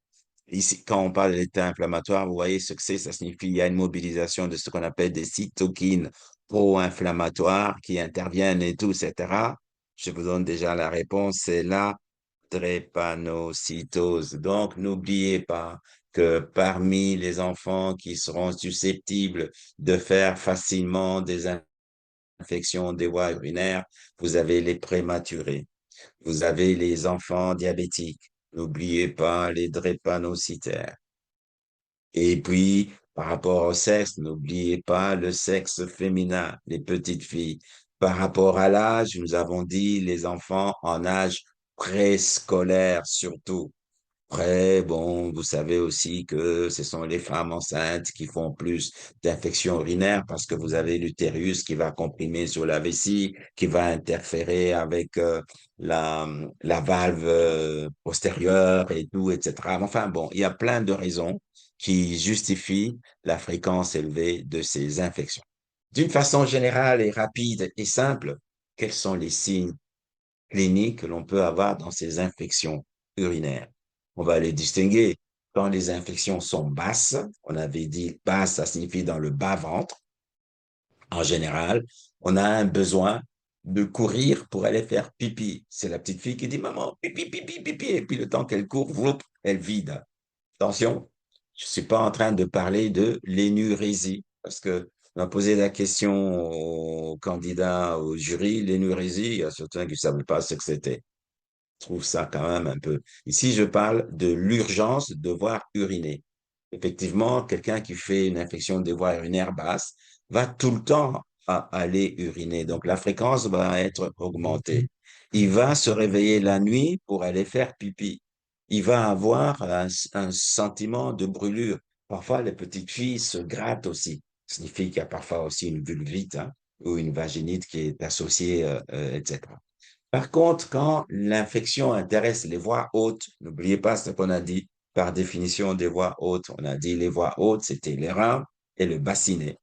Ici, quand on parle d'état inflammatoire, vous voyez ce que c'est, ça signifie qu'il y a une mobilisation de ce qu'on appelle des cytokines pro-inflammatoires qui interviennent et tout, etc. Je vous donne déjà la réponse, c'est la drépanocytose. Donc, n'oubliez pas que parmi les enfants qui seront susceptibles de faire facilement des infections des voies urinaires, vous avez les prématurés, vous avez les enfants diabétiques, n'oubliez pas les drépanocytaires. Et puis, par rapport au sexe, n'oubliez pas le sexe féminin, les petites filles. Par rapport à l'âge, nous avons dit les enfants en âge préscolaire surtout. Après, bon, vous savez aussi que ce sont les femmes enceintes qui font plus d'infections urinaires parce que vous avez l'utérus qui va comprimer sur la vessie, qui va interférer avec la valve postérieure et tout, etc. Enfin bon, il y a plein de raisons qui justifient la fréquence élevée de ces infections. D'une façon générale et rapide et simple, quels sont les signes cliniques que l'on peut avoir dans ces infections urinaires? On va les distinguer quand les infections sont basses. On avait dit basse, ça signifie dans le bas-ventre. En général, on a un besoin de courir pour aller faire pipi. C'est la petite fille qui dit, maman, pipi, pipi, pipi. Et puis le temps qu'elle court, voup, elle vide. Attention, je suis pas en train de parler de l'énurésie, parce que on a posé la question aux candidats au jury, l'énurésie, il y a certains qui ne savaient pas ce que c'était. Je trouve ça quand même un peu. Ici, je parle de l'urgence de devoir uriner. Effectivement, quelqu'un qui fait une infection des voies urinaires basses va tout le temps aller uriner. Donc, la fréquence va être augmentée. Il va se réveiller la nuit pour aller faire pipi. Il va avoir un sentiment de brûlure. Parfois, les petites filles se grattent aussi. Ça signifie qu'il y a parfois aussi une vulvite, hein, ou une vaginite qui est associée, etc. Par contre, quand l'infection intéresse les voies hautes, n'oubliez pas ce qu'on a dit par définition des voies hautes. On a dit les voies hautes, c'était les reins et le bassinet.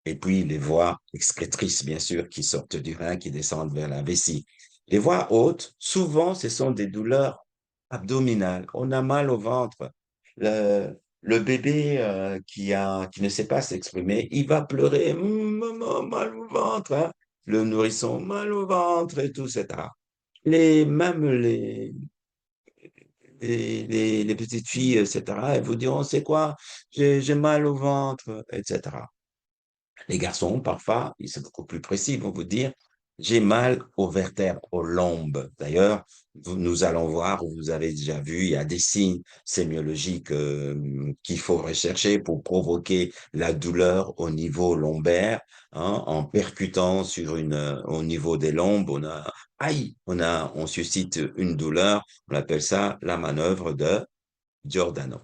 Et puis les voies excrétrices, bien sûr, qui sortent du rein, qui descendent vers la vessie. Les voies hautes, souvent, ce sont des douleurs abdominales. On a mal au ventre. Le bébé qui ne sait pas s'exprimer, il va pleurer, maman, mal au ventre, hein. Le nourrisson, mal au ventre et tout, etc. Même les petites filles, etc., elles vous diront, c'est quoi? J'ai mal au ventre, etc. Les garçons, parfois, ils sont beaucoup plus précis, ils vont vous dire, j'ai mal aux vertèbres, aux lombes. D'ailleurs, nous allons voir, vous avez déjà vu, il y a des signes sémiologiques qu'il faut rechercher pour provoquer la douleur au niveau lombaire, hein, en percutant sur au niveau des lombes, on suscite une douleur, on appelle ça la manœuvre de Giordano.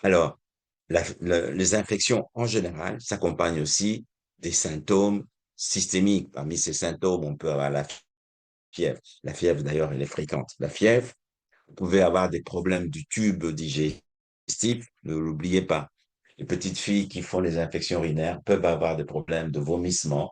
Alors, les infections en général s'accompagnent aussi des symptômes systémiques. Parmi ces symptômes, on peut avoir la fièvre. La fièvre, d'ailleurs, elle est fréquente. La fièvre, vous pouvez avoir des problèmes du tube digestif, ne l'oubliez pas. Les petites filles qui font les infections urinaires peuvent avoir des problèmes de vomissement,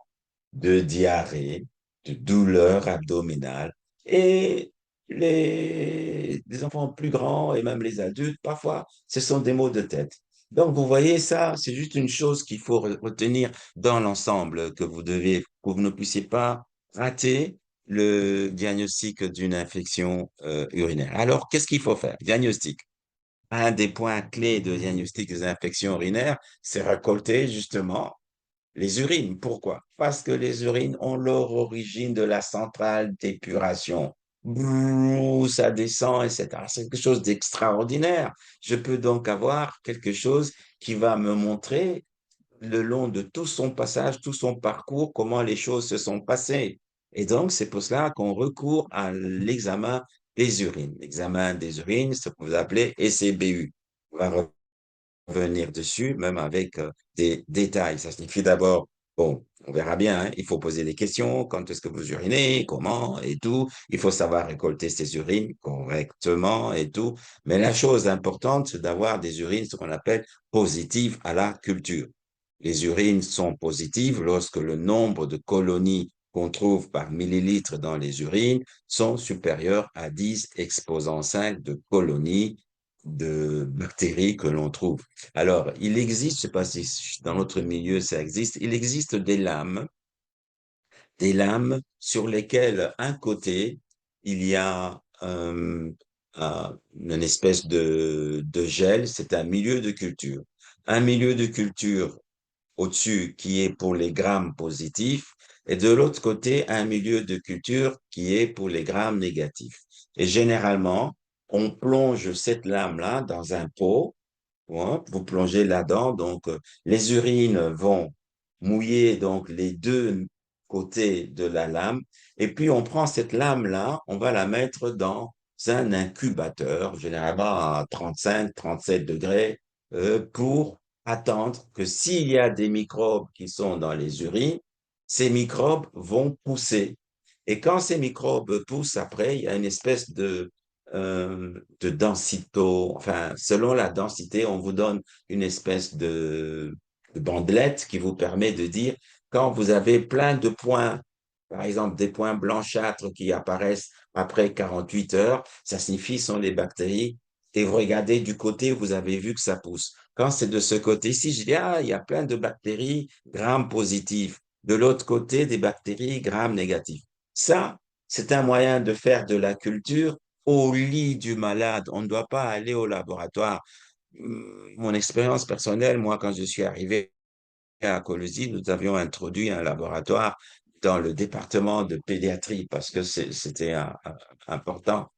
de diarrhée, de douleurs abdominales. Et les enfants plus grands et même les adultes, parfois, ce sont des maux de tête. Donc, vous voyez ça, c'est juste une chose qu'il faut retenir dans l'ensemble, que vous ne puissiez pas rater le diagnostic d'une infection urinaire. Alors, qu'est-ce qu'il faut faire? Diagnostic. Un des points clés de diagnostic des infections urinaires, c'est récolter justement les urines. Pourquoi? Parce que les urines ont leur origine de la centrale d'épuration. Brrr, ça descend, etc. C'est quelque chose d'extraordinaire. Je peux donc avoir quelque chose qui va me montrer le long de tout son passage, tout son parcours, comment les choses se sont passées. Et donc, c'est pour cela qu'on recourt à l'examen des urines. L'examen des urines, ce que vous appelez ECBU. On va revenir dessus, même avec des détails. Ça signifie d'abord, bon, on verra bien, hein, il faut poser des questions, quand est-ce que vous urinez, comment et tout. Il faut savoir récolter ces urines correctement et tout. Mais la chose importante, c'est d'avoir des urines, ce qu'on appelle positives à la culture. Les urines sont positives lorsque le nombre de colonies qu'on trouve par millilitre dans les urines sont supérieurs à 10 exposant 5 de colonies de bactéries que l'on trouve. Alors, il existe, je ne sais pas si dans notre milieu ça existe, il existe des lames sur lesquelles, un côté, il y a une espèce de gel, c'est un milieu de culture. Un milieu de culture au-dessus qui est pour les grammes positifs et de l'autre côté, un milieu de culture qui est pour les grammes négatifs. Et généralement, on plonge cette lame-là dans un pot, ouais, vous plongez là-dedans, donc les urines vont mouiller donc les deux côtés de la lame et puis on prend cette lame-là, on va la mettre dans un incubateur, généralement à 35, 37 degrés, pour attendre que s'il y a des microbes qui sont dans les urines, ces microbes vont pousser. Et quand ces microbes poussent après, il y a une espèce de densité, enfin, selon la densité, on vous donne une espèce de bandelette qui vous permet de dire quand vous avez plein de points, par exemple des points blanchâtres qui apparaissent après 48 heures, ça signifie que ce sont les bactéries. Et vous regardez du côté où vous avez vu que ça pousse. Quand c'est de ce côté-ci, je dis, ah, il y a plein de bactéries gram positives. De l'autre côté, des bactéries gram négatives. Ça, c'est un moyen de faire de la culture au lit du malade. On ne doit pas aller au laboratoire. Mon expérience personnelle, moi, quand je suis arrivé à Colosie, nous avions introduit un laboratoire dans le département de pédiatrie parce que c'était important,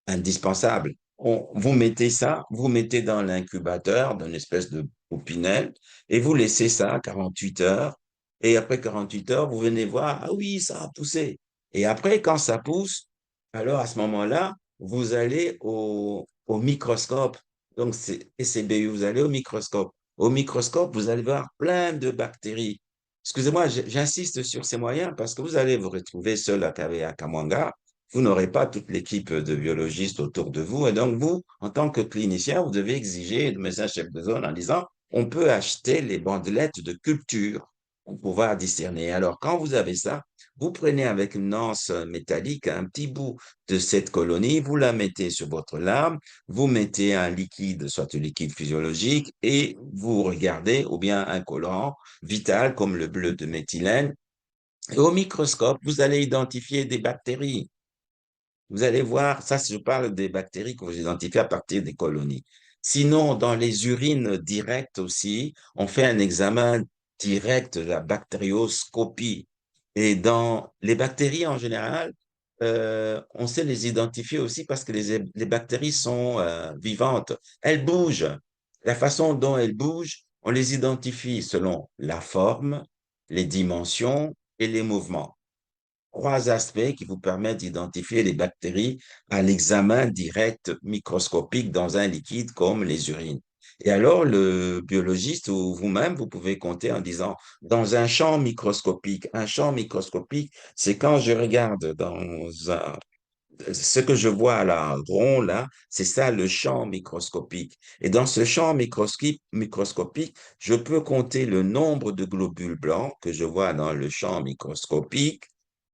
indispensable. Vous mettez ça, vous mettez dans l'incubateur d'une espèce de poupinelle et vous laissez ça 48 heures. Et après 48 heures, vous venez voir, ah oui, ça a poussé. Et après, quand ça pousse, alors à ce moment-là, vous allez au microscope. Donc, c'est SCBU, vous allez au microscope. Au microscope, vous allez voir plein de bactéries. Excusez-moi, j'insiste sur ces moyens parce que vous allez vous retrouver seul à Kamwanga. Vous n'aurez pas toute l'équipe de biologistes autour de vous. Et donc, vous, en tant que clinicien, vous devez exiger de médecin chef de zone en disant, on peut acheter les bandelettes de culture pour pouvoir discerner. Alors, quand vous avez ça, vous prenez avec une anse métallique un petit bout de cette colonie, vous la mettez sur votre lame, vous mettez un liquide, soit un liquide physiologique, et vous regardez, ou bien un colorant vital comme le bleu de méthylène. Et au microscope, vous allez identifier des bactéries. Vous allez voir, ça, je parle des bactéries que vous identifiez à partir des colonies. Sinon, dans les urines directes aussi, on fait un examen direct de la bactérioscopie. Et dans les bactéries en général, on sait les identifier aussi parce que les bactéries sont vivantes. Elles bougent. La façon dont elles bougent, on les identifie selon la forme, les dimensions et les mouvements. Trois aspects qui vous permettent d'identifier les bactéries à l'examen direct microscopique dans un liquide comme les urines. Et alors, le biologiste ou vous-même, vous pouvez compter en disant, dans un champ microscopique, c'est quand je regarde ce que je vois là, rond là, c'est ça le champ microscopique. Et dans ce champ microscopique, je peux compter le nombre de globules blancs que je vois dans le champ microscopique,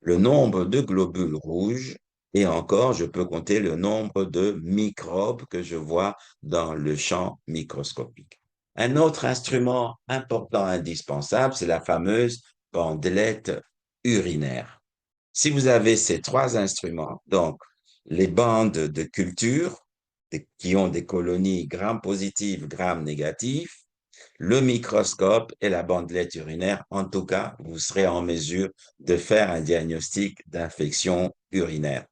le nombre de globules rouges, et encore, je peux compter le nombre de microbes que je vois dans le champ microscopique. Un autre instrument important, indispensable, c'est la fameuse bandelette urinaire. Si vous avez ces trois instruments, donc les bandes de culture qui ont des colonies gram positives, gram négatifs, le microscope et la bandelette urinaire, en tout cas, vous serez en mesure de faire un diagnostic d'infection urinaire.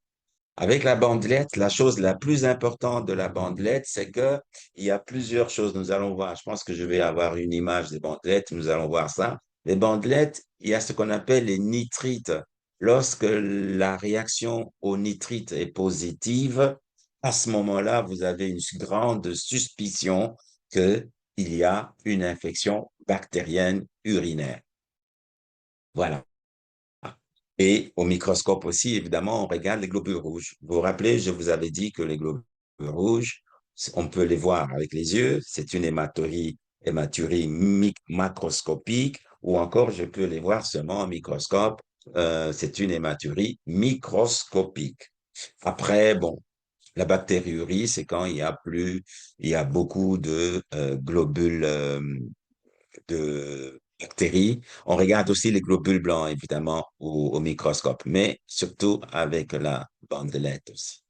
Avec la bandelette, la chose la plus importante de la bandelette, c'est que il y a plusieurs choses. Nous allons voir. Je pense que je vais avoir une image des bandelettes. Nous allons voir ça. Les bandelettes, il y a ce qu'on appelle les nitrites. Lorsque la réaction au nitrite est positive, à ce moment-là, vous avez une grande suspicion qu'il y a une infection bactérienne urinaire. Voilà. Et au microscope aussi, évidemment, on regarde les globules rouges. Vous vous rappelez, je vous avais dit que les globules rouges, on peut les voir avec les yeux. C'est une hématurie macroscopique, ou encore je peux les voir seulement en microscope. C'est une hématurie microscopique. Après, bon, la bactériurie, c'est quand il y a beaucoup de globules de bactéries. On regarde aussi les globules blancs, évidemment, au microscope, mais surtout avec la bandelette aussi.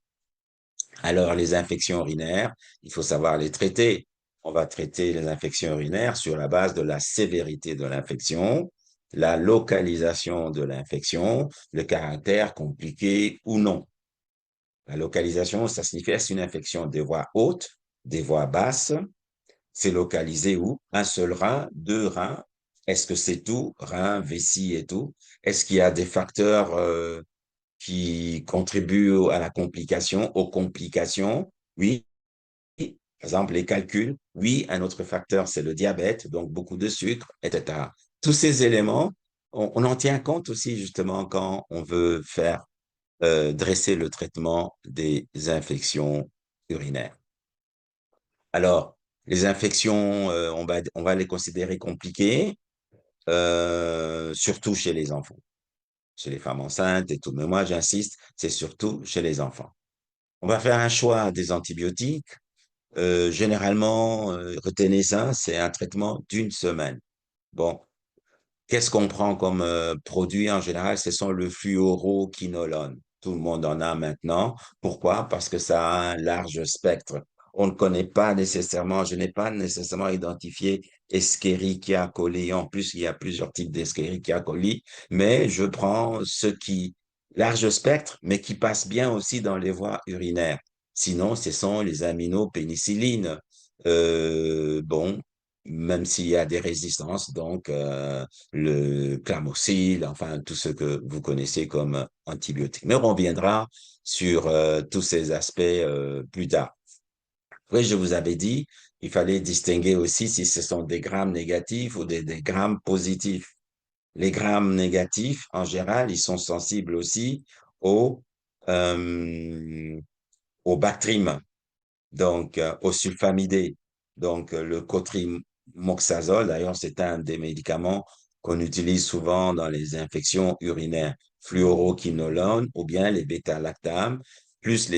Alors, les infections urinaires, il faut savoir les traiter. On va traiter les infections urinaires sur la base de la sévérité de l'infection, la localisation de l'infection, le caractère compliqué ou non. La localisation, ça signifie est-ce une infection des voies hautes, des voies basses, c'est localisé où? Un seul rein, deux reins. Est-ce que c'est tout? Rein, vessie et tout. Est-ce qu'il y a des facteurs qui contribuent à la complication, aux complications. Oui, par exemple, les calculs. Oui, un autre facteur, c'est le diabète, donc beaucoup de sucre, etc. Tous ces éléments, on en tient compte aussi justement quand on veut faire dresser le traitement des infections urinaires. Alors, les infections, on va les considérer compliquées, surtout chez les enfants, chez les femmes enceintes et tout. Mais moi, j'insiste, c'est surtout chez les enfants. On va faire un choix des antibiotiques. Généralement, retenez ça, c'est un traitement d'une semaine. Bon, qu'est-ce qu'on prend comme produit en général? Ce sont le fluoroquinolone. Tout le monde en a maintenant. Pourquoi? Parce que ça a un large spectre. On ne connaît pas nécessairement, je n'ai pas nécessairement identifié Escherichia coli. En plus, il y a plusieurs types d'Escherichia coli, mais je prends ce qui, large spectre, mais qui passe bien aussi dans les voies urinaires. Sinon, ce sont les aminopénicillines. Bon, même s'il y a des résistances, donc le clamoxyl, enfin tout ce que vous connaissez comme antibiotiques. Mais on reviendra sur tous ces aspects plus tard. Oui, je vous avais dit, il fallait distinguer aussi si ce sont des grammes négatifs ou des grammes positifs. Les grammes négatifs, en général, ils sont sensibles aussi aux, euh, aux bactrim, donc au sulfamidé, donc le cotrimoxazole. D'ailleurs, c'est un des médicaments qu'on utilise souvent dans les infections urinaires, fluoroquinolone ou bien les bêta-lactames, plus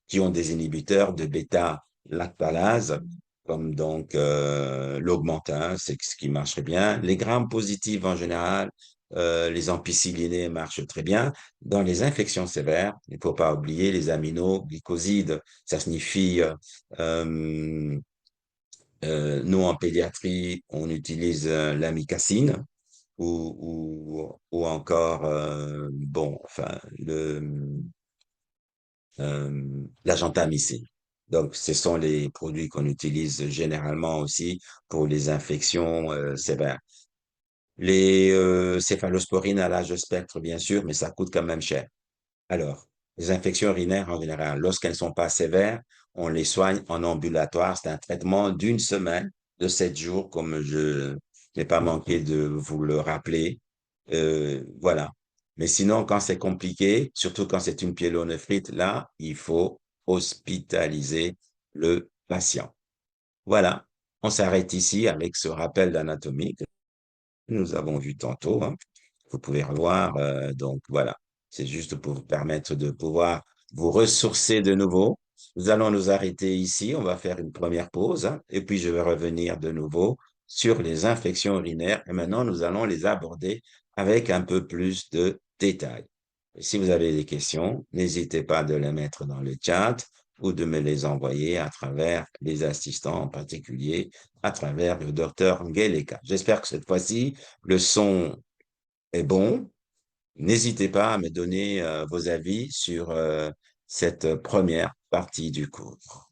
qui ont des inhibiteurs de bêta-lactalase, comme donc l'augmentin, c'est ce qui marcherait bien. Les grammes positifs en général, les ampicillinés marchent très bien. Dans les infections sévères, il ne faut pas oublier les aminoglycosides. Ça signifie, euh, nous en pédiatrie, on utilise l'amicacine ou encore, bon, enfin, la gentamicine. Donc, ce sont les produits qu'on utilise généralement aussi pour les infections sévères. Les céphalosporines à large spectre, bien sûr, mais ça coûte quand même cher. Alors, les infections urinaires en général, lorsqu'elles ne sont pas sévères, on les soigne en ambulatoire. C'est un traitement d'une semaine, de 7 jours, comme je n'ai pas manqué de vous le rappeler. Voilà. Mais sinon, quand c'est compliqué, surtout quand c'est une pyélonéphrite, là, il faut hospitaliser le patient. Voilà. On s'arrête ici avec ce rappel d'anatomie que nous avons vu tantôt, hein. Vous pouvez revoir. Donc voilà, c'est juste pour vous permettre de pouvoir vous ressourcer de nouveau. Nous allons nous arrêter ici. On va faire une première pause, hein, et puis je vais revenir de nouveau sur les infections urinaires. Et maintenant, nous allons les aborder avec un peu plus de détails. Et si vous avez des questions, n'hésitez pas de les mettre dans le chat ou de me les envoyer à travers les assistants, en particulier à travers le docteur Ngeleka. J'espère que cette fois-ci, le son est bon. N'hésitez pas à me donner vos avis sur cette première partie du cours.